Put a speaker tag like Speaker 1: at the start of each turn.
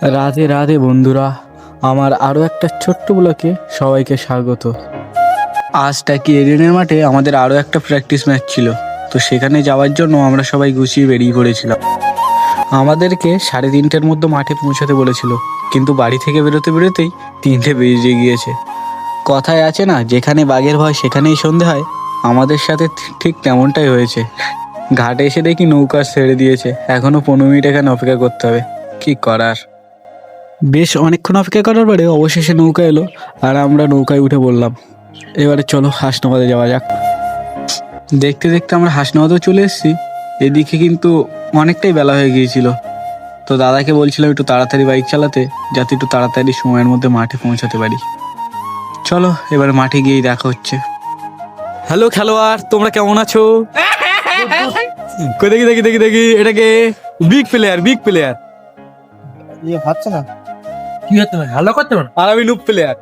Speaker 1: রাধে রাধে বন্ধুরা, আমার আরও একটা ছোট্ট ব্লকে সবাইকে স্বাগত। আজটা কি এডেনের মাঠে আমাদের আরও একটা প্র্যাকটিস ম্যাচ ছিল, তো সেখানে যাওয়ার জন্য আমরা সবাই গুছিয়ে বেরিয়ে পড়েছিলাম। আমাদেরকে 3:30-র মধ্যে মাঠে পৌঁছাতে বলেছিল, কিন্তু বাড়ি থেকে বেরোতে বেরোতেই 3টে বেজে গিয়েছে। কথায় আছে না, যেখানে বাঘের ভয় সেখানেই সন্ধে হয়। আমাদের সাথে ঠিক তেমনটাই হয়েছে। ঘাটে এসে দেখি নৌকা ছেড়ে দিয়েছে, এখনো 15 মিনিট এখানে অপেক্ষা করতে হবে। কি করার। বেশ অনেকক্ষণ অপেক্ষা করার পরে অবশেষে নৌকা এলো, আর আমরা নৌকায় উঠে বললাম, এবারে চলো হাসনাবাদে যাওয়া যাক। দেখতে দেখতে আমরা হাসনাবাদেও চলে এসেছি। এদিকে কিন্তু অনেকটাই বেলা হয়ে গিয়েছিল, তো দাদাকে বলছিলাম একটু তাড়াতাড়ি বাইক চালাতে, যাতে একটু তাড়াতাড়ি সময়ের মধ্যে মাঠে পৌঁছাতে পারি। চলো এবার মাঠে গিয়েই দেখা হচ্ছে। হ্যালো খেলোয়াড়, তোমরা কেমন আছো? কই দেখি দেখি দেখি দেখি, এটাকে বিগ প্লেয়ার, বিগ প্লেয়ার।
Speaker 2: হচ্ছে না, কি হচ্ছে না, ভালো করতে পারো।
Speaker 1: আর আমি নুব প্লেয়ার।